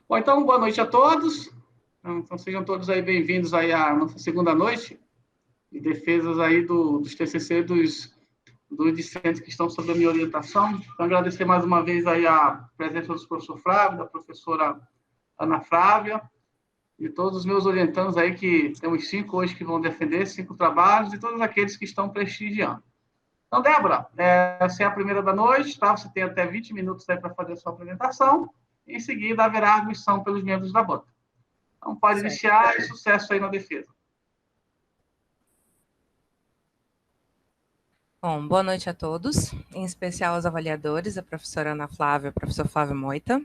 Bom, então, boa noite a todos. Então, sejam todos aí bem-vindos aí à nossa segunda noite de defesas aí dos TCC dos discentes que estão sob a minha orientação. Então, agradecer mais uma vez aí a presença do professor Flávio, da professora Ana Flávia, e todos os meus orientandos aí, que temos 5 hoje que vão defender, 5 trabalhos, e todos aqueles que estão prestigiando. Então, Débora, essa é a primeira da noite, tá? Você tem até 20 minutos aí para fazer a sua apresentação. Em seguida, haverá arguição pelos membros da banca. Então, pode iniciar e sucesso aí na defesa. Bom, boa noite a todos, em especial aos avaliadores, a professora Ana Flávia e o professor Flávio Moita.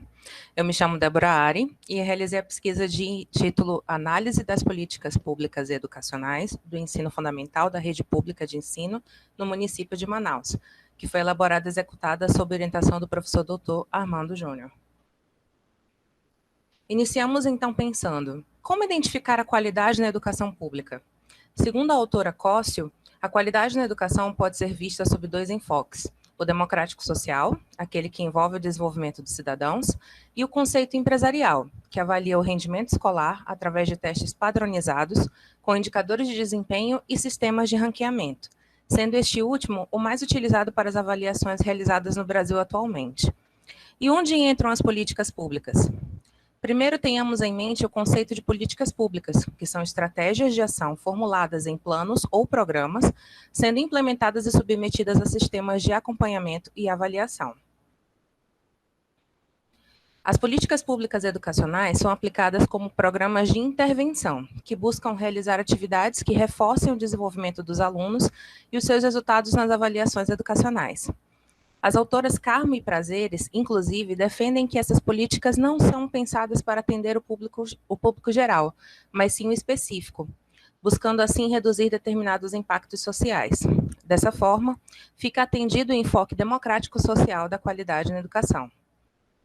Eu me chamo Débora Ari e realizei a pesquisa de título Análise das Políticas Públicas e Educacionais do Ensino Fundamental da Rede Pública de Ensino no município de Manaus, que foi elaborada e executada sob orientação do professor doutor Armando Júnior. Iniciamos, então, pensando, como identificar a qualidade na educação pública? Segundo a autora Cóssio, a qualidade na educação pode ser vista sob 2 enfoques, o democrático social, aquele que envolve o desenvolvimento dos cidadãos, e o conceito empresarial, que avalia o rendimento escolar através de testes padronizados, com indicadores de desempenho e sistemas de ranqueamento, sendo este último o mais utilizado para as avaliações realizadas no Brasil atualmente. E onde entram as políticas públicas? Primeiro, tenhamos em mente o conceito de políticas públicas, que são estratégias de ação formuladas em planos ou programas, sendo implementadas e submetidas a sistemas de acompanhamento e avaliação. As políticas públicas educacionais são aplicadas como programas de intervenção, que buscam realizar atividades que reforcem o desenvolvimento dos alunos e os seus resultados nas avaliações educacionais. As autoras Carmo e Prazeres, inclusive, defendem que essas políticas não são pensadas para atender o público geral, mas sim o específico, buscando assim reduzir determinados impactos sociais. Dessa forma, fica atendido o enfoque democrático social da qualidade na educação.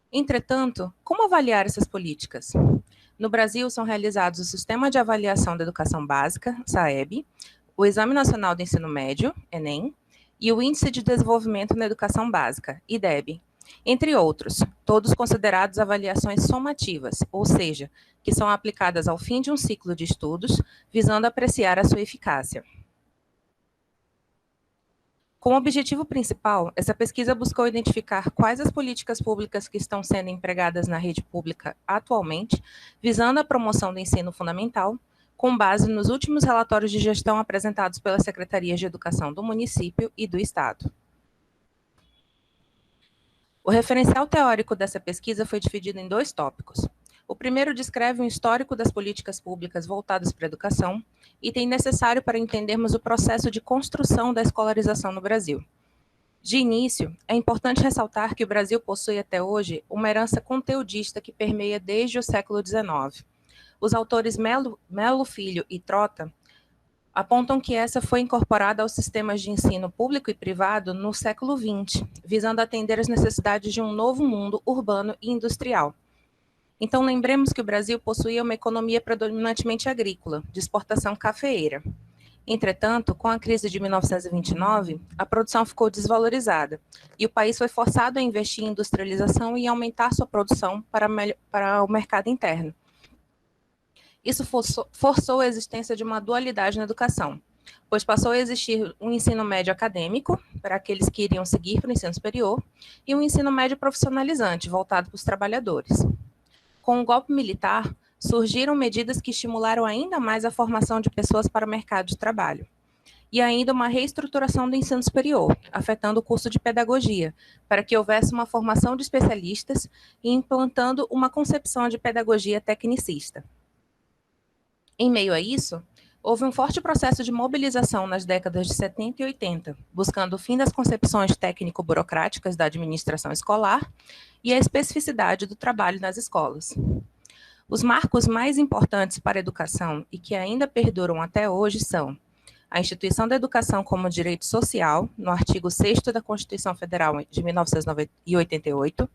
Entretanto, como avaliar essas políticas? No Brasil, são realizados o Sistema de Avaliação da Educação Básica, SAEB, o Exame Nacional do Ensino Médio, ENEM, e o Índice de Desenvolvimento na Educação Básica, IDEB, entre outros, todos considerados avaliações somativas, ou seja, que são aplicadas ao fim de um ciclo de estudos, visando apreciar a sua eficácia. Como objetivo principal, essa pesquisa buscou identificar quais as políticas públicas que estão sendo empregadas na rede pública atualmente, visando a promoção do ensino fundamental, com base nos últimos relatórios de gestão apresentados pelas Secretarias de Educação do município e do Estado. O referencial teórico dessa pesquisa foi dividido em 2 tópicos. O primeiro descreve um histórico das políticas públicas voltadas para a educação, item necessário para entendermos o processo de construção da escolarização no Brasil. De início, é importante ressaltar que o Brasil possui até hoje uma herança conteudista que permeia desde o século XIX. Os autores Melo Filho e Trota apontam que essa foi incorporada aos sistemas de ensino público e privado no século XX, visando atender às necessidades de um novo mundo urbano e industrial. Então, lembremos que o Brasil possuía uma economia predominantemente agrícola, de exportação cafeeira. Entretanto, com a crise de 1929, a produção ficou desvalorizada e o país foi forçado a investir em industrialização e aumentar sua produção para o mercado interno. Isso forçou a existência de uma dualidade na educação, pois passou a existir um ensino médio acadêmico, para aqueles que iriam seguir para o ensino superior, e um ensino médio profissionalizante, voltado para os trabalhadores. Com o golpe militar, surgiram medidas que estimularam ainda mais a formação de pessoas para o mercado de trabalho. E ainda uma reestruturação do ensino superior, afetando o curso de pedagogia, para que houvesse uma formação de especialistas e implantando uma concepção de pedagogia tecnicista. Em meio a isso, houve um forte processo de mobilização nas décadas de 70 e 80, buscando o fim das concepções técnico-burocráticas da administração escolar e a especificidade do trabalho nas escolas. Os marcos mais importantes para a educação e que ainda perduram até hoje são a instituição da educação como direito social, no artigo 6º da Constituição Federal de 1988,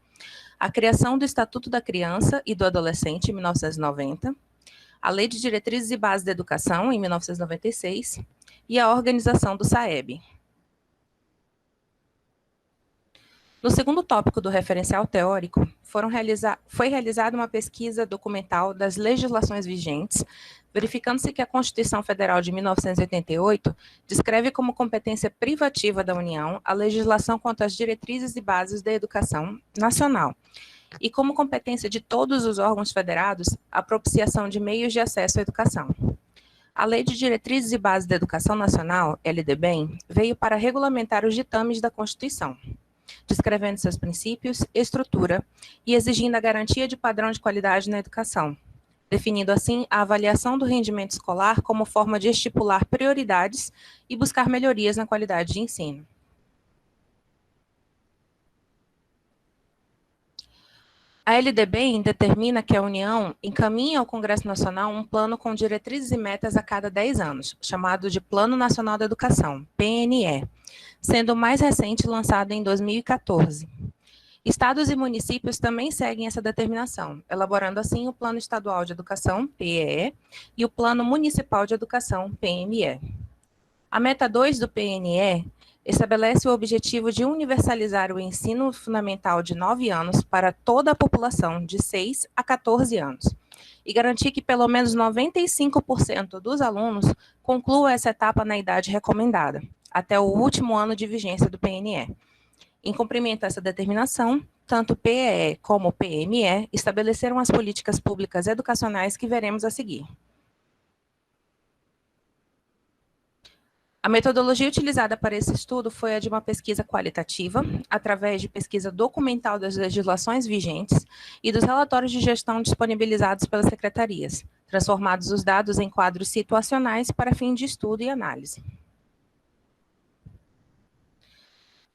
a criação do Estatuto da Criança e do Adolescente, em 1990, a Lei de Diretrizes e Bases da Educação, em 1996, e a organização do SAEB. No segundo tópico do referencial teórico, foi realizada uma pesquisa documental das legislações vigentes, verificando-se que a Constituição Federal de 1988 descreve como competência privativa da União a legislação quanto às diretrizes e bases da educação nacional, e como competência de todos os órgãos federados a propiciação de meios de acesso à educação. A Lei de Diretrizes e Bases da Educação Nacional, LDBEM, veio para regulamentar os ditames da Constituição, descrevendo seus princípios, estrutura e exigindo a garantia de padrão de qualidade na educação, definindo assim a avaliação do rendimento escolar como forma de estipular prioridades e buscar melhorias na qualidade de ensino. A LDBEM determina que a União encaminha ao Congresso Nacional um plano com diretrizes e metas a cada 10 anos, chamado de Plano Nacional da Educação, PNE, sendo o mais recente lançado em 2014. Estados e municípios também seguem essa determinação, elaborando assim o Plano Estadual de Educação, PEE, e o Plano Municipal de Educação, PME. A meta 2 do PNE estabelece o objetivo de universalizar o ensino fundamental de 9 anos para toda a população de 6 a 14 anos e garantir que pelo menos 95% dos alunos concluam essa etapa na idade recomendada, até o último ano de vigência do PNE. Em cumprimento a essa determinação, tanto o PEE como o PME estabeleceram as políticas públicas educacionais que veremos a seguir. A metodologia utilizada para esse estudo foi a de uma pesquisa qualitativa, através de pesquisa documental das legislações vigentes e dos relatórios de gestão disponibilizados pelas secretarias, transformados os dados em quadros situacionais para fim de estudo e análise.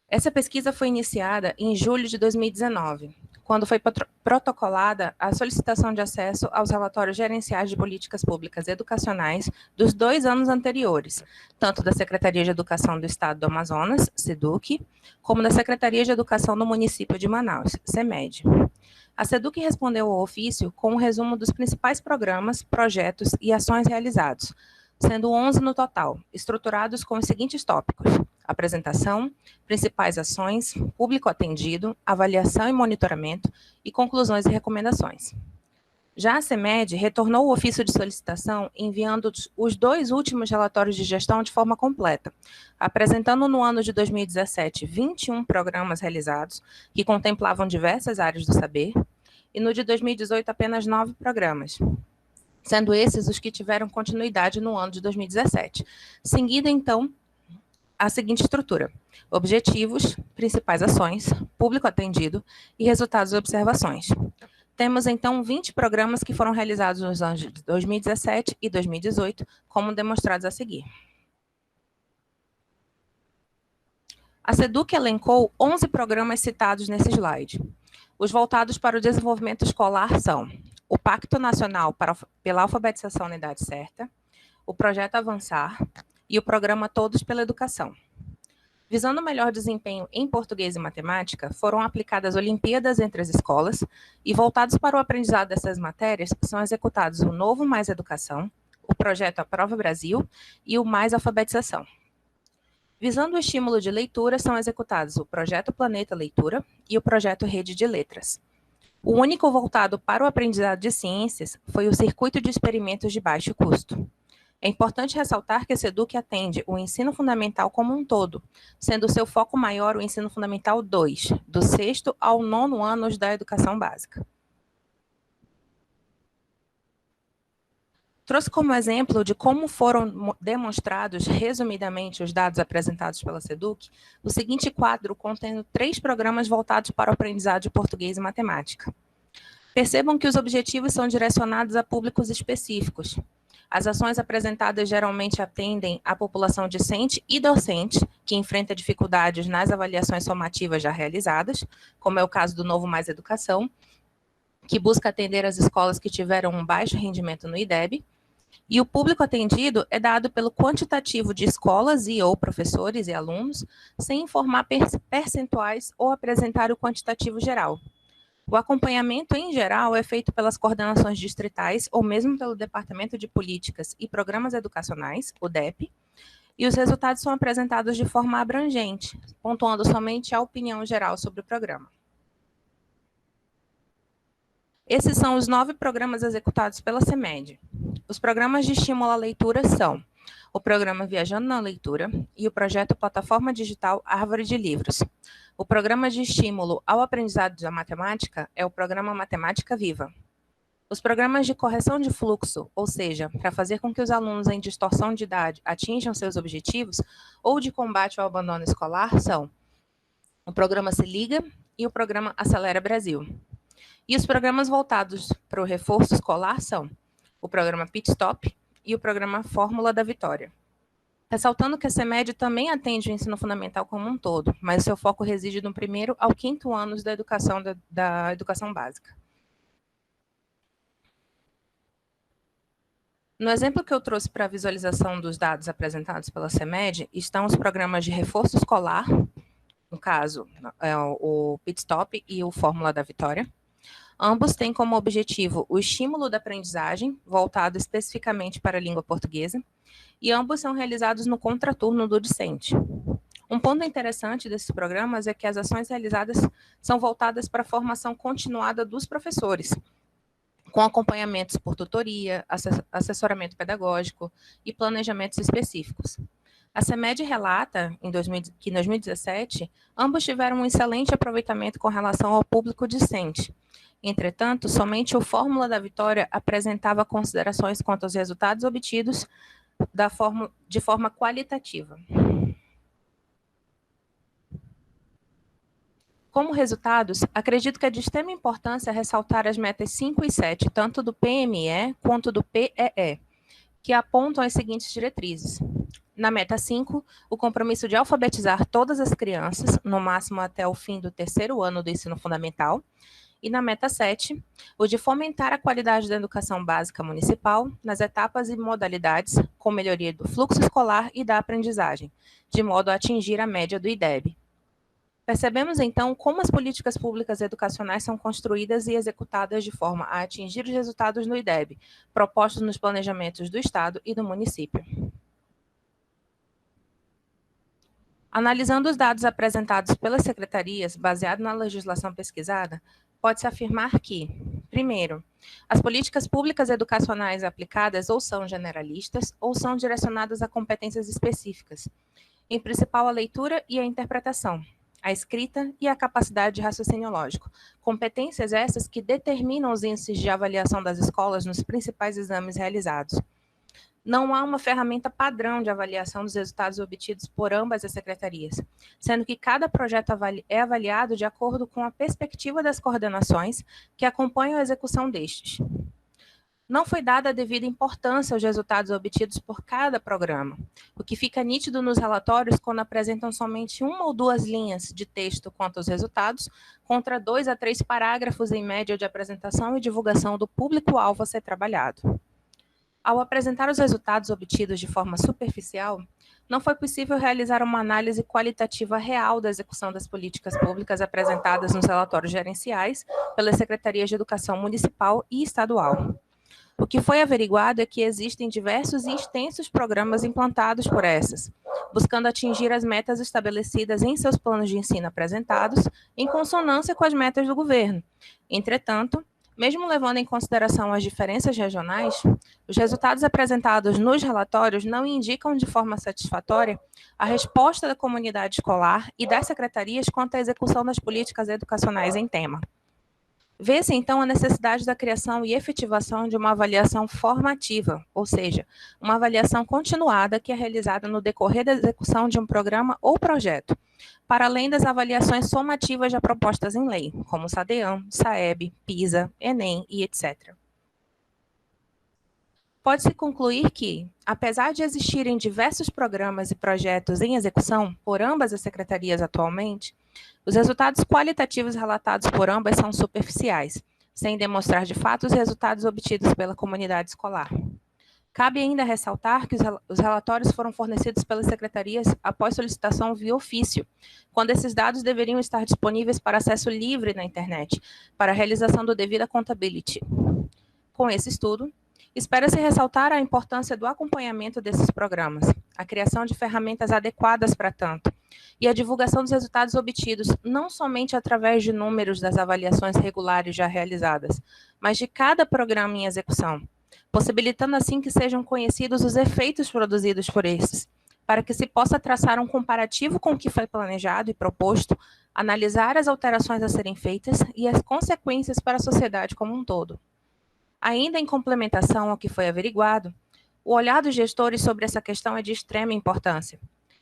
Essa pesquisa foi iniciada em julho de 2019, quando foi protocolada a solicitação de acesso aos relatórios gerenciais de políticas públicas educacionais dos 2 anos anteriores, tanto da Secretaria de Educação do Estado do Amazonas, SEDUC, como da Secretaria de Educação do município de Manaus, SEMED. A SEDUC respondeu ao ofício com um resumo dos principais programas, projetos e ações realizados, sendo 11 no total, estruturados com os seguintes tópicos: apresentação, principais ações, público atendido, avaliação e monitoramento, e conclusões e recomendações. Já a SEMED retornou o ofício de solicitação enviando os 2 últimos relatórios de gestão de forma completa, apresentando no ano de 2017 21 programas realizados, que contemplavam diversas áreas do saber, e no de 2018 apenas 9 programas, sendo esses os que tiveram continuidade no ano de 2017. Seguindo, então, a seguinte estrutura: objetivos, principais ações, público atendido e resultados e observações. Temos, então, 20 programas que foram realizados nos anos de 2017 e 2018, como demonstrados a seguir. A SEDUC elencou 11 programas citados nesse slide. Os voltados para o desenvolvimento escolar são o Pacto Nacional pela Alfabetização na Idade Certa, o Projeto Avançar e o Programa Todos pela Educação. Visando o melhor desempenho em português e matemática, foram aplicadas Olimpíadas entre as escolas e, voltados para o aprendizado dessas matérias, são executados o Novo Mais Educação, o Projeto Aprova Brasil e o Mais Alfabetização. Visando o estímulo de leitura, são executados o Projeto Planeta Leitura e o Projeto Rede de Letras. O único voltado para o aprendizado de ciências foi o Circuito de Experimentos de Baixo Custo. É importante ressaltar que a SEDUC atende o ensino fundamental como um todo, sendo o seu foco maior o ensino fundamental 2, do 6º ao 9º anos da educação básica. Trouxe como exemplo de como foram demonstrados resumidamente os dados apresentados pela SEDUC o seguinte quadro contendo 3 programas voltados para o aprendizado de português e matemática. Percebam que os objetivos são direcionados a públicos específicos. As ações apresentadas geralmente atendem à população discente e docente, que enfrenta dificuldades nas avaliações somativas já realizadas, como é o caso do Novo Mais Educação, que busca atender as escolas que tiveram um baixo rendimento no IDEB, e o público atendido é dado pelo quantitativo de escolas e ou professores e alunos, sem informar percentuais ou apresentar o quantitativo geral. O acompanhamento, em geral, é feito pelas coordenações distritais ou mesmo pelo Departamento de Políticas e Programas Educacionais, o DEP, e os resultados são apresentados de forma abrangente, pontuando somente a opinião geral sobre o programa. Esses são os 9 programas executados pela CEMED. Os programas de estímulo à leitura são o programa Viajando na Leitura e o projeto Plataforma Digital Árvore de Livros. O programa de estímulo ao aprendizado da matemática é o programa Matemática Viva. Os programas de correção de fluxo, ou seja, para fazer com que os alunos em distorção de idade atinjam seus objetivos, ou de combate ao abandono escolar, são o programa Se Liga e o programa Acelera Brasil. E os programas voltados para o reforço escolar são o programa Pit Stop e o programa Fórmula da Vitória. Ressaltando que a CEMED também atende o ensino fundamental como um todo, mas o seu foco reside do 1º ao 5º anos da educação básica. No exemplo que eu trouxe para a visualização dos dados apresentados pela CEMED, estão os programas de reforço escolar, no caso, o Pit Stop e o Fórmula da Vitória. Ambos têm como objetivo o estímulo da aprendizagem, voltado especificamente para a língua portuguesa, e ambos são realizados no contraturno do discente. Um ponto interessante desses programas é que as ações realizadas são voltadas para a formação continuada dos professores, com acompanhamentos por tutoria, assessoramento pedagógico e planejamentos específicos. A CEMED relata que em 2017, ambos tiveram um excelente aproveitamento com relação ao público discente. Entretanto, somente o Fórmula da Vitória apresentava considerações quanto aos resultados obtidos de forma qualitativa. Como resultados, acredito que é de extrema importância ressaltar as metas 5 e 7, tanto do PME quanto do PEE, que apontam as seguintes diretrizes. Na meta 5, o compromisso de alfabetizar todas as crianças, no máximo até o fim do 3º ano do ensino fundamental, e na meta 7, o de fomentar a qualidade da educação básica municipal nas etapas e modalidades, com melhoria do fluxo escolar e da aprendizagem, de modo a atingir a média do IDEB. Percebemos, então, como as políticas públicas educacionais são construídas e executadas de forma a atingir os resultados no IDEB, propostos nos planejamentos do Estado e do município. Analisando os dados apresentados pelas secretarias, baseado na legislação pesquisada, pode-se afirmar que, primeiro, as políticas públicas educacionais aplicadas ou são generalistas ou são direcionadas a competências específicas, em principal a leitura e a interpretação, a escrita e a capacidade de raciocínio lógico, competências essas que determinam os índices de avaliação das escolas nos principais exames realizados. Não há uma ferramenta padrão de avaliação dos resultados obtidos por ambas as secretarias, sendo que cada projeto é avaliado de acordo com a perspectiva das coordenações que acompanham a execução destes. Não foi dada a devida importância aos resultados obtidos por cada programa, o que fica nítido nos relatórios quando apresentam somente 1 ou 2 linhas de texto quanto aos resultados, contra 2 a 3 parágrafos em média de apresentação e divulgação do público-alvo a ser trabalhado. Ao apresentar os resultados obtidos de forma superficial, não foi possível realizar uma análise qualitativa real da execução das políticas públicas apresentadas nos relatórios gerenciais pelas Secretarias de Educação Municipal e Estadual. O que foi averiguado é que existem diversos e extensos programas implantados por essas, buscando atingir as metas estabelecidas em seus planos de ensino apresentados, em consonância com as metas do governo. Entretanto, mesmo levando em consideração as diferenças regionais, os resultados apresentados nos relatórios não indicam de forma satisfatória a resposta da comunidade escolar e das secretarias quanto à execução das políticas educacionais em tema. Vê-se, então, a necessidade da criação e efetivação de uma avaliação formativa, ou seja, uma avaliação continuada que é realizada no decorrer da execução de um programa ou projeto, para além das avaliações somativas já propostas em lei, como SADEAM, SAEB, PISA, ENEM e etc. Pode-se concluir que, apesar de existirem diversos programas e projetos em execução por ambas as secretarias atualmente, os resultados qualitativos relatados por ambas são superficiais, sem demonstrar de fato os resultados obtidos pela comunidade escolar. Cabe ainda ressaltar que os relatórios foram fornecidos pelas secretarias após solicitação via ofício, quando esses dados deveriam estar disponíveis para acesso livre na internet, para a realização do devido accountability. Com esse estudo, Espera-se ressaltar a importância do acompanhamento desses programas, a criação de ferramentas adequadas para tanto, e a divulgação dos resultados obtidos, não somente através de números das avaliações regulares já realizadas, mas de cada programa em execução, possibilitando assim que sejam conhecidos os efeitos produzidos por esses, para que se possa traçar um comparativo com o que foi planejado e proposto, analisar as alterações a serem feitas e as consequências para a sociedade como um todo. Ainda em complementação ao que foi averiguado, o olhar dos gestores sobre essa questão é de extrema importância,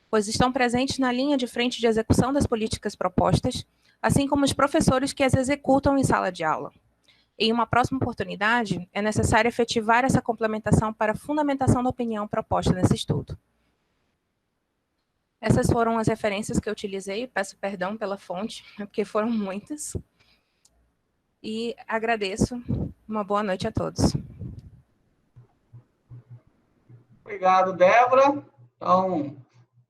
pois estão presentes na linha de frente de execução das políticas propostas, assim como os professores que as executam em sala de aula. Em uma próxima oportunidade, é necessário efetivar essa complementação para a fundamentação da opinião proposta nesse estudo. Essas foram as referências que eu utilizei, peço perdão pela fonte, porque foram muitas, e agradeço. Uma boa noite a todos. Obrigado, Débora. Então,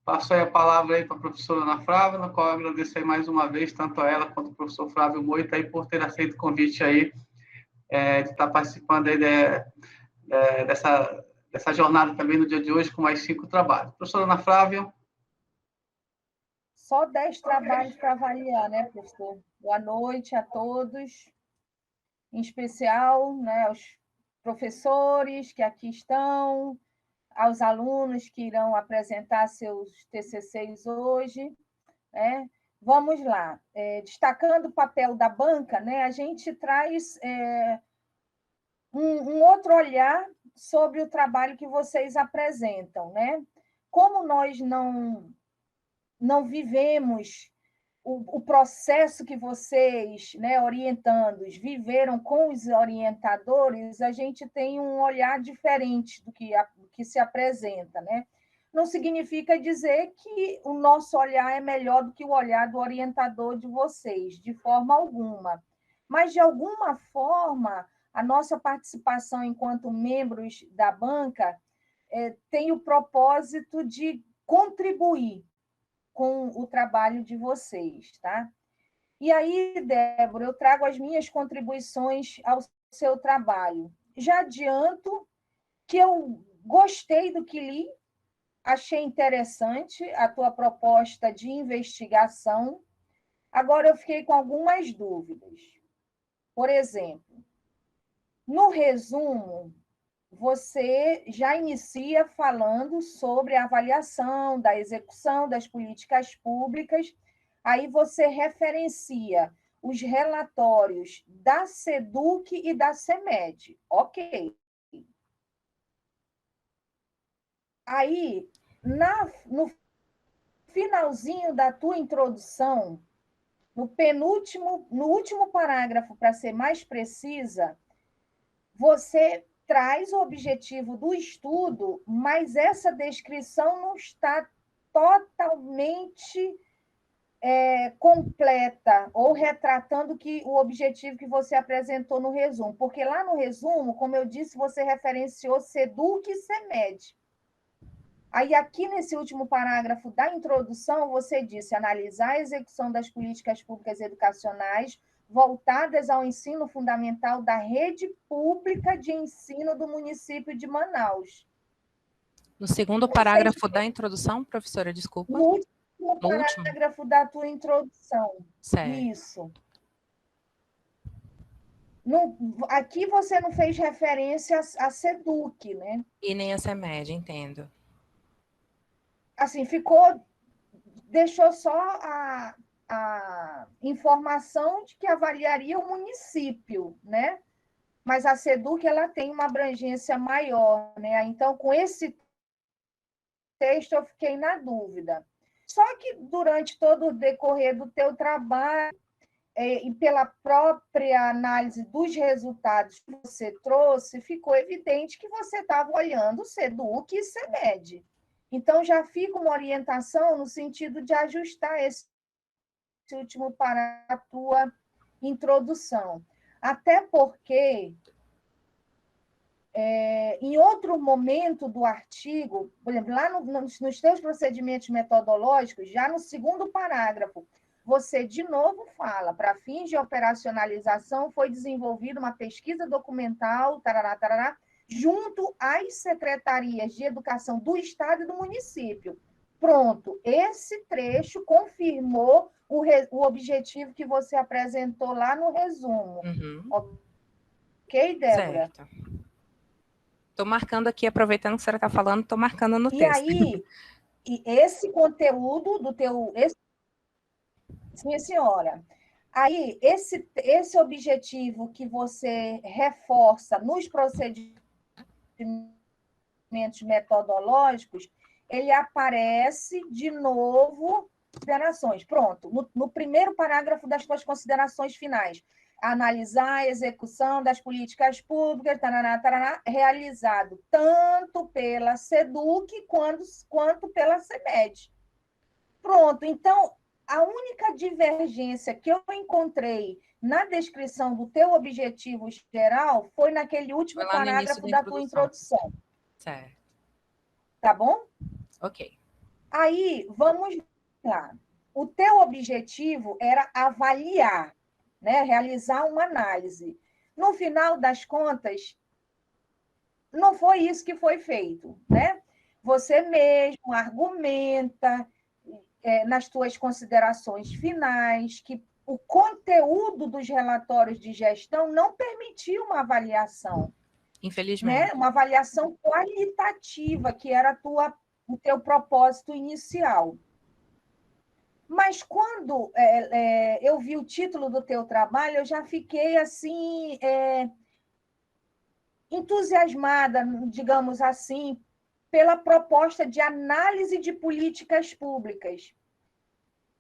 passo aí a palavra aí para a professora Ana Flávia, na qual eu agradeço aí mais uma vez, tanto a ela quanto o professor Flávio Moita, aí, por ter aceito o convite aí, de estar participando aí dessa jornada também no dia de hoje, com mais 5 trabalhos. Professora Ana Flávia. Só 10 trabalhos para avaliar, né, professor? Boa noite a todos, em especial, né, aos professores que aqui estão, aos alunos que irão apresentar seus TCCs hoje, né? Vamos lá. Destacando o papel da banca, né, a gente traz um outro olhar sobre o trabalho que vocês apresentam, né? Como nós não vivemos o processo que vocês, né, orientandos, viveram com os orientadores, a gente tem um olhar diferente do que se apresenta, né? Não significa dizer que o nosso olhar é melhor do que o olhar do orientador de vocês, de forma alguma. Mas, de alguma forma, a nossa participação enquanto membros da banca tem o propósito de contribuir com o trabalho de vocês, tá? E aí, Débora, eu trago as minhas contribuições ao seu trabalho. Já adianto que eu gostei do que li, achei interessante a tua proposta de investigação. Agora eu fiquei com algumas dúvidas. Por exemplo, no resumo, você já inicia falando sobre a avaliação da execução das políticas públicas, aí você referencia os relatórios da SEDUC e da CEMED. Ok. Aí, no finalzinho da tua introdução, no último parágrafo, para ser mais precisa, você traz o objetivo do estudo, mas essa descrição não está totalmente completa ou retratando o objetivo que você apresentou no resumo. Porque lá no resumo, como eu disse, você referenciou SEDUC e CEMED. Aí, aqui nesse último parágrafo da introdução, você disse analisar a execução das políticas públicas educacionais voltadas ao ensino fundamental da rede pública de ensino do município de Manaus. No segundo parágrafo da introdução, professora, desculpa. No último parágrafo da tua introdução. Certo. Isso. Aqui você não fez referência à SEDUC, né? E nem a CEMED, entendo. Assim, deixou só a informação de que avaliaria o município, né? Mas a SEDUC ela tem uma abrangência maior, né? Então, com esse texto, eu fiquei na dúvida. Só que durante todo o decorrer do teu trabalho, e pela própria análise dos resultados que você trouxe, ficou evidente que você estava olhando SEDUC e CEMED. Então, já fica uma orientação no sentido de ajustar esse último para a tua introdução. Até porque, em outro momento do artigo, por exemplo, lá nos teus procedimentos metodológicos, já no segundo parágrafo, você de novo fala, para fins de operacionalização, foi desenvolvida uma pesquisa documental, tarará, tarará, junto às secretarias de educação do Estado e do município. Pronto, esse trecho confirmou o objetivo que você apresentou lá no resumo. Ok, Débora? Certo. Estou marcando aqui, aproveitando que a senhora está falando, estou marcando no texto. Aí, esse conteúdo do teu... Sim, senhora. Aí, esse objetivo que você reforça nos procedimentos metodológicos, ele aparece de novo considerações. Pronto, no primeiro parágrafo das suas considerações finais. Analisar a execução das políticas públicas, taraná, taraná, realizado tanto pela SEDUC quanto pela CEMED. Pronto, então, a única divergência que eu encontrei na descrição do teu objetivo geral foi naquele último parágrafo da tua introdução. Certo. Tá bom? Ok. Aí, vamos lá. O teu objetivo era avaliar, né? Realizar uma análise. No final das contas, não foi isso que foi feito, né? Você mesmo argumenta nas tuas considerações finais que o conteúdo dos relatórios de gestão não permitia uma avaliação. Infelizmente. Né? Uma avaliação qualitativa, que era o teu propósito inicial. Mas quando eu vi o título do teu trabalho, eu já fiquei assim entusiasmada, digamos assim, pela proposta de análise de políticas públicas.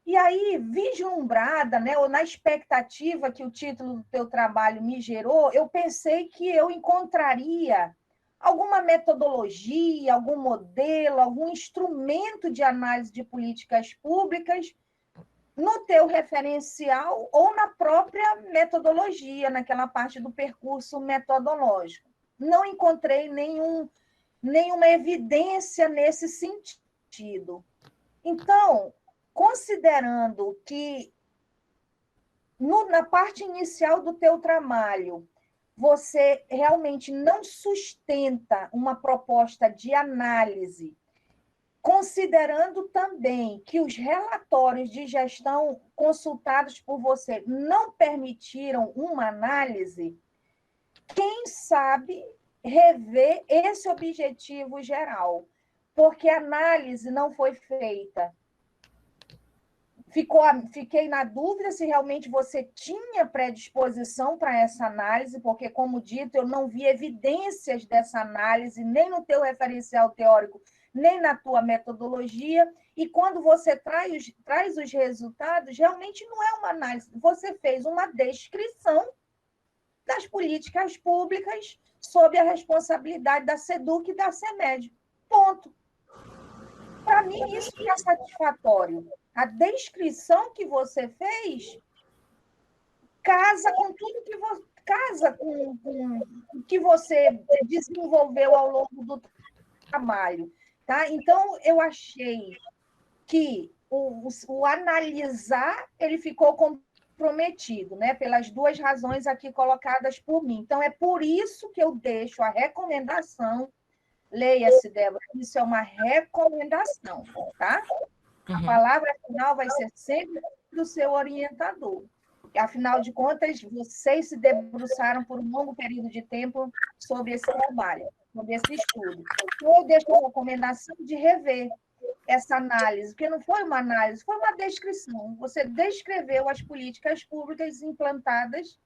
E aí, vislumbrada, né, ou na expectativa que o título do teu trabalho me gerou, eu pensei que eu encontraria alguma metodologia, algum modelo, algum instrumento de análise de políticas públicas no teu referencial ou na própria metodologia, naquela parte do percurso metodológico. Não encontrei nenhuma evidência nesse sentido. Então, considerando que na parte inicial do teu trabalho, você realmente não sustenta uma proposta de análise, considerando também que os relatórios de gestão consultados por você não permitiram uma análise, quem sabe rever esse objetivo geral, porque a análise não foi feita. Fiquei na dúvida se realmente você tinha predisposição para essa análise, porque, como dito, eu não vi evidências dessa análise, nem no teu referencial teórico, nem na tua metodologia, e quando você traz os resultados, realmente não é uma análise, você fez uma descrição das políticas públicas sob a responsabilidade da SEDUC e da CEMED. Ponto. Para mim, isso é satisfatório. A descrição que você fez casa com tudo que você casa com o que você desenvolveu ao longo do trabalho. Tá? Então, eu achei que o analisar ele ficou comprometido, né? Pelas duas razões aqui colocadas por mim. Então, é por isso que eu deixo a recomendação. Leia-se, Débora, isso é uma recomendação, tá? A palavra final vai ser sempre do seu orientador. Afinal de contas, vocês se debruçaram por um longo período de tempo sobre esse trabalho, sobre esse estudo. Então, eu deixo a recomendação de rever essa análise, porque não foi uma análise, foi uma descrição. Você descreveu as políticas públicas implantadas,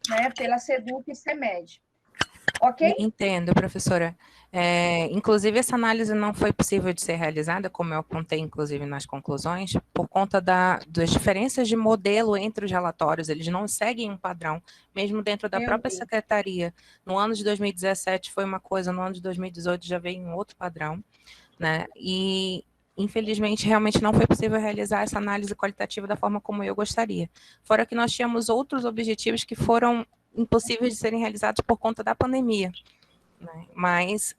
né, pela SEDUC e CEMED. Ok? Entendo, professora. Inclusive, essa análise não foi possível de ser realizada, como eu apontei, inclusive, nas conclusões, por conta das diferenças de modelo entre os relatórios. Eles não seguem um padrão, mesmo dentro da própria secretaria. No ano de 2017 foi uma coisa, no ano de 2018 já veio um outro padrão, né? E, infelizmente, realmente não foi possível realizar essa análise qualitativa da forma como eu gostaria. Fora que nós tínhamos outros objetivos que foram impossíveis de serem realizados por conta da pandemia, né? Mas,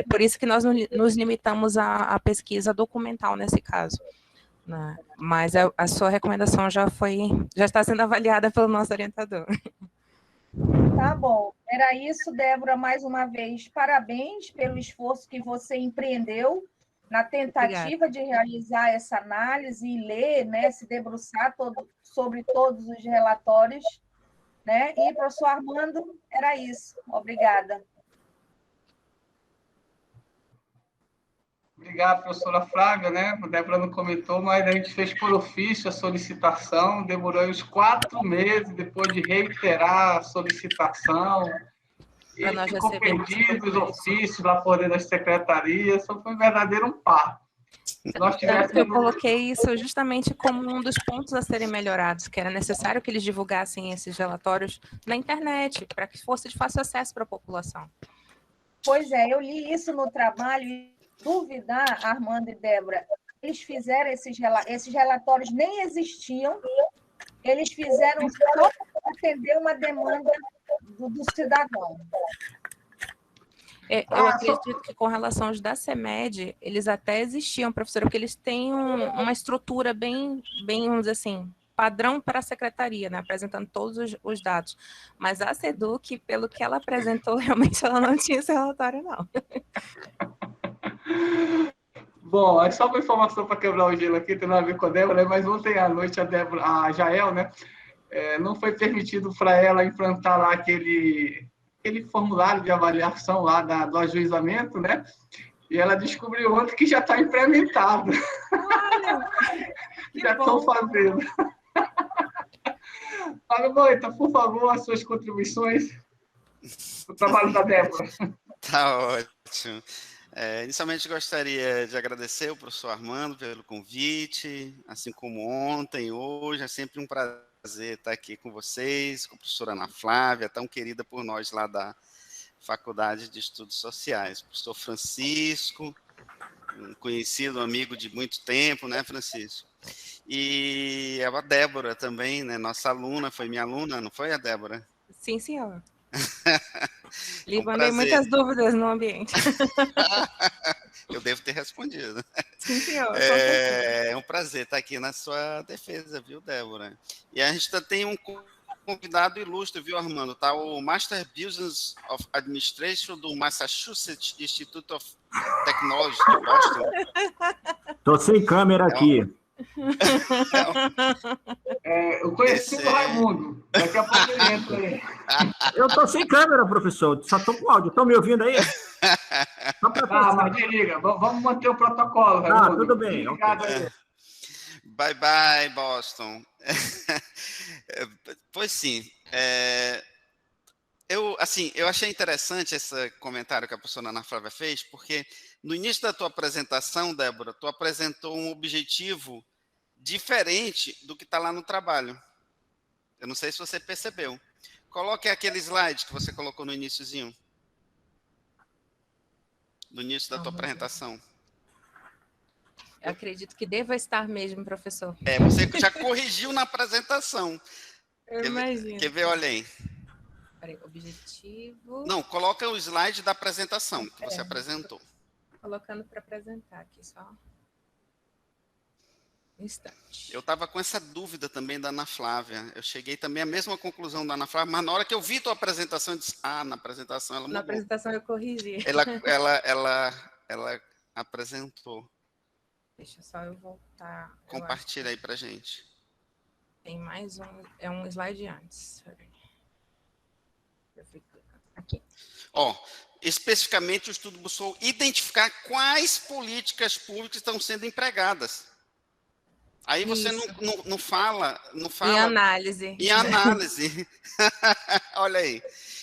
por isso que nós nos limitamos à pesquisa documental nesse caso, né? Mas a sua recomendação já está sendo avaliada pelo nosso orientador. Tá bom. Era isso, Débora, mais uma vez. Parabéns pelo esforço que você empreendeu na tentativa de realizar essa análise e ler, né, se debruçar sobre todos os relatórios, né? E, professor Armando, era isso. Obrigada. Obrigado, professora Flávia, né? A Débora não comentou, mas a gente fez por ofício a solicitação, demorou uns 4 meses depois de reiterar a solicitação, e nós ficou recebemos perdido os ofícios lá por dentro das secretarias, só foi um verdadeiro parto. Se nós tivéssemos... Eu coloquei isso justamente como um dos pontos a serem melhorados, que era necessário que eles divulgassem esses relatórios na internet, para que fosse de fácil acesso para a população. Pois é, eu li isso no trabalho e duvidar, Armando e Débora, eles fizeram esses relatórios, nem existiam, eles fizeram só para atender uma demanda do cidadão. Eu acredito que com relação aos da CEMED, eles até existiam, professora, porque eles têm uma estrutura bem, vamos dizer assim, padrão para a secretaria, né, apresentando todos os dados. Mas a SEDUC, pelo que ela apresentou, realmente ela não tinha esse relatório, não. Bom, é só uma informação para quebrar o gelo aqui, tem nada a ver com a Débora, mas ontem à noite a Jael, né, não foi permitido para ela implantar lá aquele formulário de avaliação lá do ajuizamento, né? E ela descobriu ontem que já está implementado. Olha, já estão fazendo. Fala, Moita, por favor, as suas contribuições para o trabalho da Débora. Tá ótimo. Inicialmente, gostaria de agradecer ao professor Armando pelo convite, assim como ontem, hoje, é sempre um prazer estar aqui com vocês, com a professora Ana Flávia, tão querida por nós lá da Faculdade de Estudos Sociais, o professor Francisco, um conhecido amigo de muito tempo, né, Francisco? E a Débora também, né, nossa aluna, foi minha aluna, não foi a Débora? Sim, senhor. Levantei muitas dúvidas no ambiente. Eu devo ter respondido. Sim, senhor. É um prazer estar aqui na sua defesa, viu, Débora? E a gente tem um convidado ilustre, viu, Armando? Tá o Master Business of Administration do Massachusetts Institute of Technology de Boston. Estou sem câmera aqui. Eu conheci o Raimundo. Daqui a pouco ele entra aí. Eu estou sem câmera, professor. Só estou com áudio. Estão me ouvindo aí? Mas desliga. Vamos manter o protocolo, Raimundo. Tudo bem. Obrigado aí. Bye, bye, Boston. Pois sim. Eu achei interessante esse comentário que a professora Ana Flávia fez, porque no início da tua apresentação, Débora, tu apresentou um objetivo diferente do que está lá no trabalho. Eu não sei se você percebeu. Coloque aquele slide que você colocou no iniciozinho. No início da tua apresentação. Eu acredito que deva estar mesmo, professor. Você já corrigiu na apresentação. Eu imagino. Quer ver? Olha aí. Peraí, objetivo... Não, coloca o slide da apresentação que você apresentou. Colocando para apresentar aqui, só. Um instante. Eu estava com essa dúvida também da Ana Flávia. Eu cheguei também à mesma conclusão da Ana Flávia, mas na hora que eu vi tua apresentação, eu disse, na apresentação ela mudou. Na apresentação eu corrigi. Ela apresentou. Deixa só eu voltar. Compartilha aí pra gente. Tem mais um slide antes. Aqui. Especificamente o estudo buscou identificar quais políticas públicas estão sendo empregadas. Aí você não fala... Em análise. Em análise. Olha aí.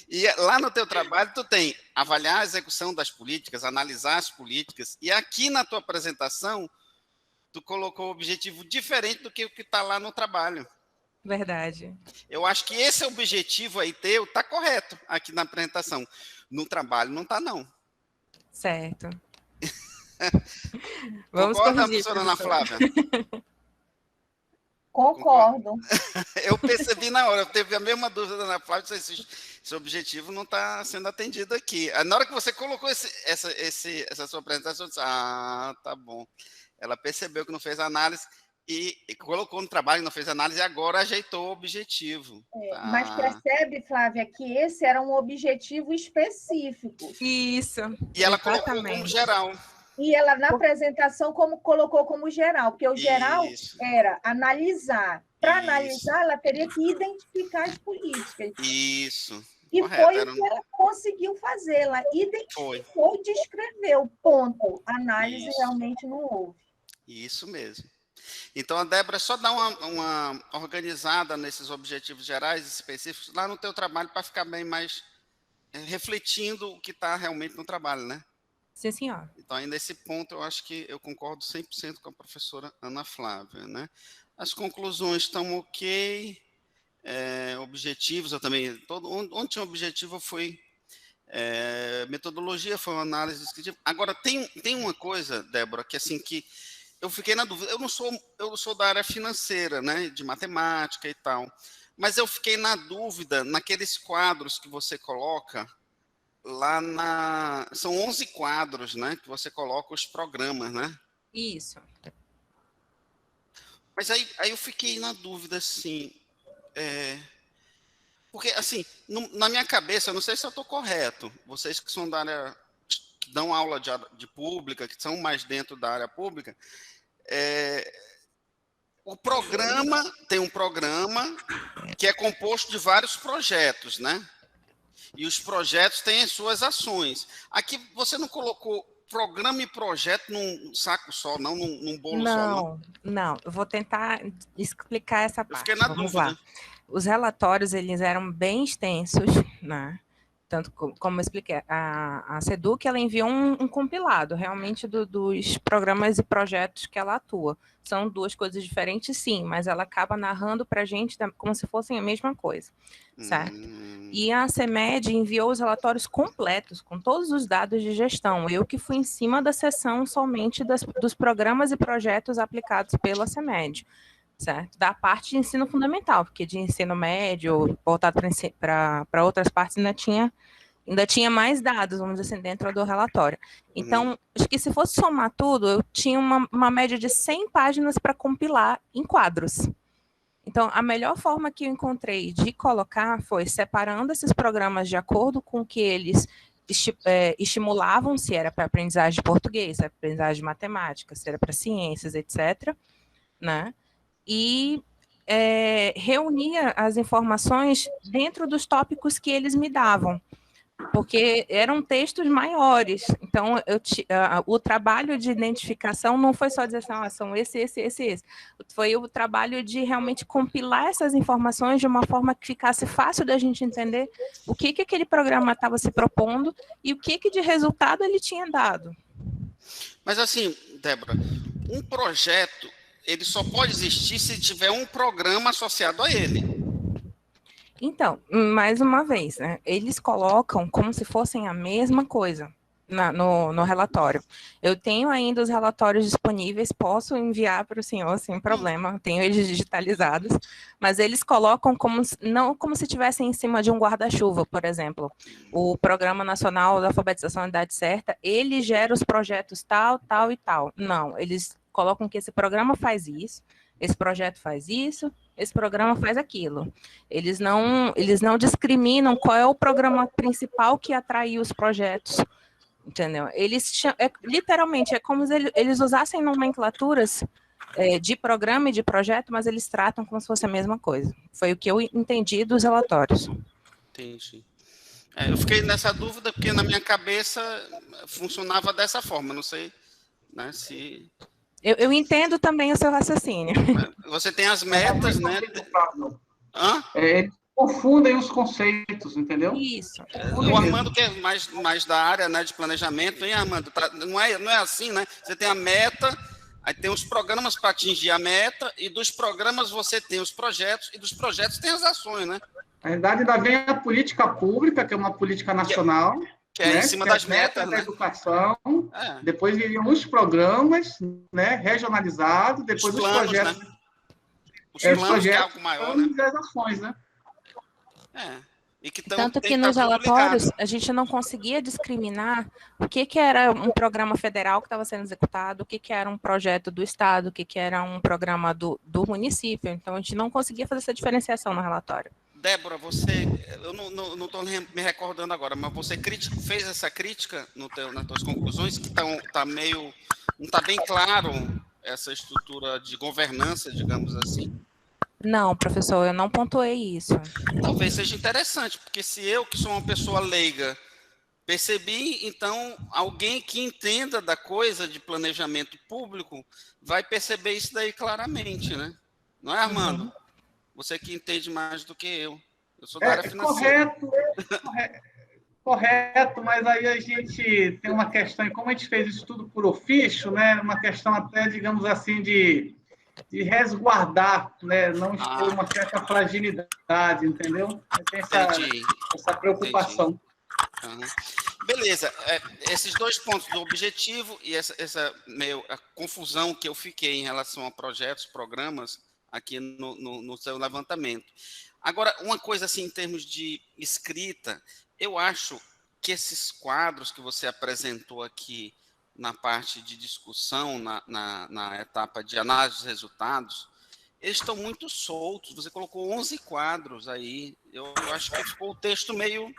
E lá no teu trabalho, tu tem avaliar a execução das políticas, analisar as políticas, e aqui na tua apresentação, tu colocou um objetivo diferente do que o que está lá no trabalho. Verdade. Eu acho que esse objetivo aí teu está correto aqui na apresentação. No trabalho não está, não. Certo. Vamos concorda, corrigir, professora Ana Flávia? Concordo. Eu percebi na hora, eu teve a mesma dúvida da Ana Flávia, esse objetivo não está sendo atendido aqui. Na hora que você colocou essa sua apresentação, eu disse, tá bom. Ela percebeu que não fez a análise, e colocou no trabalho, não fez análise, e agora ajeitou o objetivo. Tá? Mas percebe, Flávia, que esse era um objetivo específico. Isso. E ela colocou como geral. E ela, na apresentação, colocou como geral, porque o geral era analisar. Para analisar, ela teria que identificar as políticas. Isso. E correto, foi o que ela conseguiu fazer. Ela identificou e descreveu. Ponto. Análise realmente não houve. Isso mesmo. Então, a Débora só dá uma organizada nesses objetivos gerais específicos lá no teu trabalho para ficar bem mais refletindo o que está realmente no trabalho, né? Sim, senhora. Então, aí nesse ponto, eu acho que eu concordo 100% com a professora Ana Flávia, né? As conclusões estão ok, objetivos, eu também, onde tinha objetivo foi metodologia, foi uma análise descritiva. Agora, tem uma coisa, Débora, que assim, que eu fiquei na dúvida, eu não sou da área financeira, né, de matemática e tal, mas eu fiquei na dúvida naqueles quadros que você coloca, são 11 quadros, né, que você coloca os programas, né? Isso. Mas aí eu fiquei na dúvida, assim, porque, assim, na minha cabeça, eu não sei se eu estou correto, vocês que são da área, que dão aula de pública, que são mais dentro da área pública, o programa, tem um programa que é composto de vários projetos, né? E os projetos têm as suas ações. Aqui você não colocou programa e projeto num saco só, não num bolo só, não? Não. Eu vou tentar explicar essa parte. Eu fiquei na dúvida. Lá. Os relatórios, eles eram bem extensos, né? Tanto como eu expliquei, a SEDUC, ela enviou um compilado, realmente, dos programas e projetos que ela atua. São duas coisas diferentes, sim, mas ela acaba narrando para a gente como se fossem a mesma coisa, certo? E a CEMED enviou os relatórios completos, com todos os dados de gestão. Eu que fui em cima da seção somente dos programas e projetos aplicados pela CEMED, certo? Da parte de ensino fundamental, porque de ensino médio, voltado para outras partes, ainda tinha mais dados, vamos dizer assim, dentro do relatório. Então, acho que se fosse somar tudo, eu tinha uma média de 100 páginas para compilar em quadros. Então, a melhor forma que eu encontrei de colocar foi separando esses programas de acordo com o que eles estimulavam, se era para aprendizagem de português, se era para aprendizagem de matemática, se era para ciências, etc., né? E reunia as informações dentro dos tópicos que eles me davam, porque eram textos maiores. Então, o trabalho de identificação não foi só dizer assim, são esse. Foi o trabalho de realmente compilar essas informações de uma forma que ficasse fácil da gente entender o que aquele programa estava se propondo e o que de resultado ele tinha dado. Mas assim, Débora, um projeto, ele só pode existir se tiver um programa associado a ele. Então, mais uma vez, né, eles colocam como se fossem a mesma coisa no relatório. Eu tenho ainda os relatórios disponíveis, posso enviar para o senhor sem problema, tenho eles digitalizados, mas eles colocam não como se estivessem em cima de um guarda-chuva, por exemplo. O Programa Nacional da Alfabetização da Idade Certa, ele gera os projetos tal, tal e tal. Não, eles colocam que esse programa faz isso, esse projeto faz isso, esse programa faz aquilo. Eles não discriminam qual é o programa principal que atraiu os projetos, entendeu? Literalmente, é como se eles usassem nomenclaturas de programa e de projeto, mas eles tratam como se fosse a mesma coisa. Foi o que eu entendi dos relatórios. Entendi. Eu fiquei nessa dúvida porque na minha cabeça funcionava dessa forma, não sei, né, se... Eu entendo também o seu raciocínio. Você tem as metas, né? Eles confundem os conceitos, entendeu? Isso. O Armando, que é mais da área, né, de planejamento, hein, Armando? Não é assim, né? Você tem a meta, aí tem os programas para atingir a meta, e dos programas você tem os projetos, e dos projetos tem as ações, né? Na verdade, ainda vem a política pública, que é uma política nacional. Que é em cima das metas, da né? Educação, depois viriam os programas, né, regionalizados, depois os projetos. Né? Os planos, projetos, que é algo maior, né? E as ações, né? E que Tanto tem que que nos estar tudo relatórios ligado. a gente não conseguia discriminar o que era um programa federal que estava sendo executado, o que era um projeto do Estado, o que era um programa do município. Então, a gente não conseguia fazer essa diferenciação no relatório. Débora, eu não estou me recordando agora, mas você fez essa crítica nas suas conclusões, que tá meio, não está bem claro essa estrutura de governança, digamos assim? Não, professor, eu não pontuei isso. Talvez seja interessante, porque se eu, que sou uma pessoa leiga, percebi, então alguém que entenda da coisa de planejamento público vai perceber isso daí claramente, né? Não é, Armando? Uhum. Você que entende mais do que eu. Eu sou da área financeira. Correto, mas aí a gente tem uma questão, e como a gente fez isso tudo por ofício, né? Uma questão até, digamos assim, de resguardar, né? Não expor uma certa fragilidade, entendeu? Tem essa preocupação. Uhum. Beleza, esses dois pontos do objetivo e essa a confusão que eu fiquei em relação a projetos, programas, aqui no seu levantamento. Agora, uma coisa assim, em termos de escrita, eu acho que esses quadros que você apresentou aqui na parte de discussão, na etapa de análise dos resultados, eles estão muito soltos. Você colocou 11 quadros aí. Eu acho que ficou o texto meio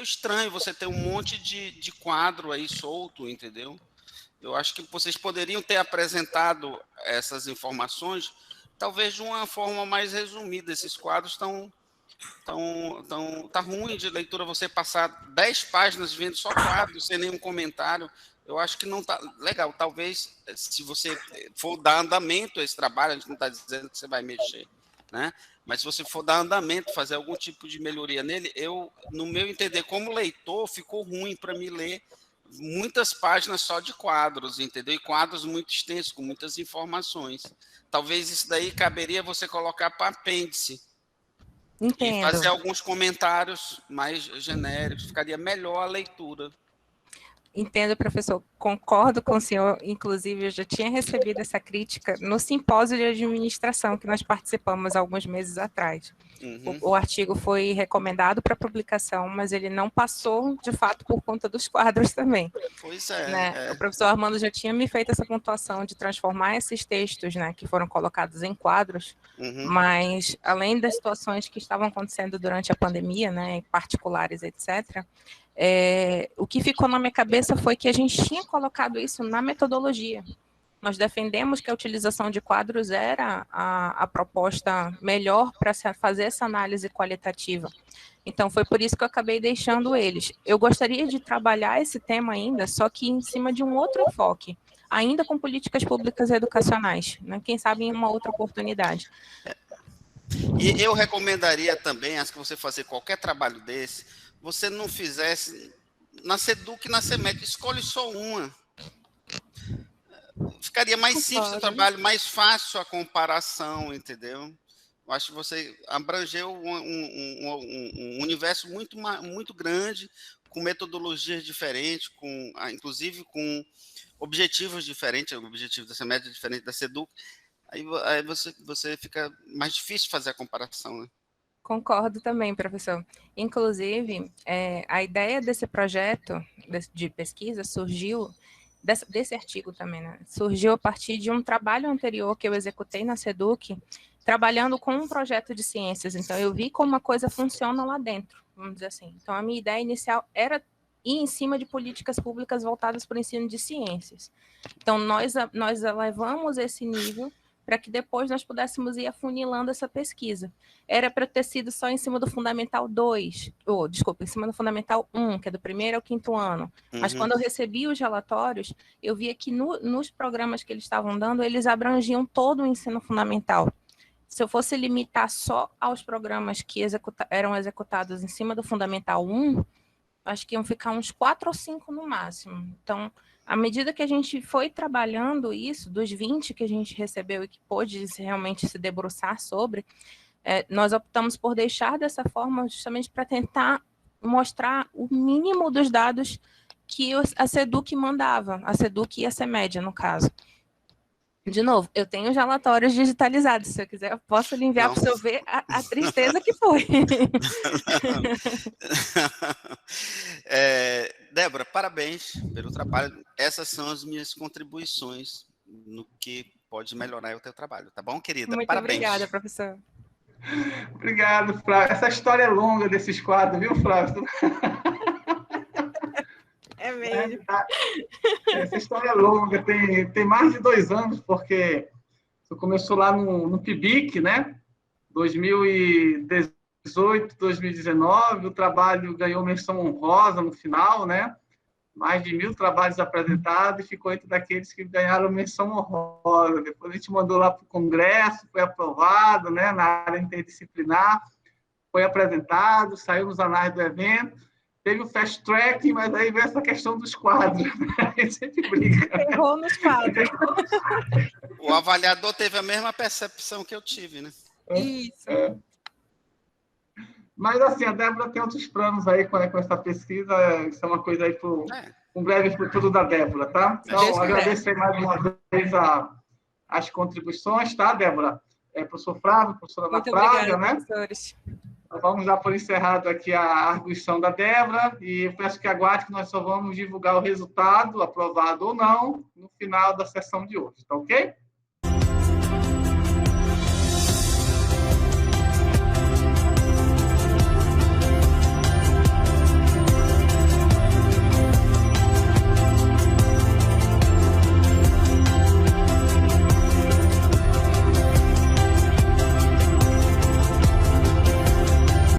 estranho você ter um monte de quadro aí solto, entendeu? Eu acho que vocês poderiam ter apresentado essas informações, talvez de uma forma mais resumida. Esses quadros tá ruim de leitura, você passar 10 páginas vendo só quadros, sem nenhum comentário. Eu acho que não está legal. Talvez, se você for dar andamento a esse trabalho, a gente não está dizendo que você vai mexer, né? Mas se você for dar andamento, fazer algum tipo de melhoria nele, no meu entender, como leitor, ficou ruim para me ler muitas páginas só de quadros, entendeu? E quadros muito extensos, com muitas informações. Talvez isso daí caberia você colocar para apêndice. Entendo. E fazer alguns comentários mais genéricos, ficaria melhor a leitura. Entendo, professor. Concordo com o senhor. Inclusive, eu já tinha recebido essa crítica no simpósio de administração que nós participamos alguns meses atrás. Uhum. O artigo foi recomendado para publicação, mas ele não passou, de fato, por conta dos quadros também. Pois é. Né? O professor Armando já tinha me feito essa pontuação de transformar esses textos, né, que foram colocados em quadros, mas, além das situações que estavam acontecendo durante a pandemia, né, particulares, etc., o que ficou na minha cabeça foi que a gente tinha colocado isso na metodologia. Nós defendemos que a utilização de quadros era a proposta melhor para fazer essa análise qualitativa. Então, foi por isso que eu acabei deixando eles. Eu gostaria de trabalhar esse tema ainda, só que em cima de um outro enfoque, ainda com políticas públicas educacionais, né? Quem sabe em uma outra oportunidade. E eu recomendaria também, acho que você fazer qualquer trabalho desse, você não fizesse na SEDUC e na CEMED, escolhe só uma. Ficaria mais simples o trabalho, mais fácil a comparação, entendeu? Eu acho que você abrangeu um universo muito grande, com metodologias diferentes, inclusive com objetivos diferentes, o objetivo da CEMED é diferente da SEDUC. Aí você fica mais difícil fazer a comparação, né? Concordo também, professor. Inclusive, a ideia desse projeto de pesquisa surgiu, desse artigo também, né? Surgiu a partir de um trabalho anterior que eu executei na SEDUC, trabalhando com um projeto de ciências. Então, eu vi como a coisa funciona lá dentro, vamos dizer assim. Então, a minha ideia inicial era ir em cima de políticas públicas voltadas para o ensino de ciências. Então, nós elevamos esse nível para que depois nós pudéssemos ir afunilando essa pesquisa. Era para ter sido só em cima do Fundamental 2, em cima do Fundamental 1, que é do 1º ao 5º ano. Mas quando eu recebi os relatórios, eu via que nos programas que eles estavam dando, eles abrangiam todo o ensino fundamental. Se eu fosse limitar só aos programas que eram executados em cima do Fundamental 1, acho que iam ficar uns 4 ou 5 no máximo. Então, à medida que a gente foi trabalhando isso, dos 20 que a gente recebeu e que pôde realmente se debruçar sobre, nós optamos por deixar dessa forma justamente para tentar mostrar o mínimo dos dados que a SEDUC mandava, a SEDUC e a CEMED, no caso. De novo, eu tenho os relatórios digitalizados. Se eu quiser, eu posso lhe enviar para o senhor ver a tristeza que foi. Débora, parabéns pelo trabalho. Essas são as minhas contribuições no que pode melhorar o teu trabalho, tá bom, querida? Muito parabéns. Obrigada, professor. Obrigado, Flávio. Essa história é longa desses quadros, viu, Flávio? É mesmo. Essa história é longa, tem mais de 2 anos, porque você começou lá no PIBIC, né? 2018, 2019, o trabalho ganhou menção honrosa no final, né? Mais de 1.000 trabalhos apresentados e ficou entre daqueles que ganharam menção honrosa. Depois a gente mandou lá para o Congresso, foi aprovado, né? Na área interdisciplinar, foi apresentado, saiu nos anais do evento. Teve o fast track, mas aí veio essa questão dos quadros. A gente sempre briga. Errou nos quadros. O avaliador teve a mesma percepção que eu tive, né? Isso. Mas, assim, a Débora tem outros planos aí com essa pesquisa. Isso é uma coisa aí para um breve futuro da Débora, tá? Então, agradeço aí mais uma vez as contribuições, tá, Débora? Professor Flávio, professora Ana Flávia, né? Professores. Vamos dar por encerrado aqui a arguição da Débora e eu peço que aguarde que nós só vamos divulgar o resultado, aprovado ou não, no final da sessão de hoje, tá ok?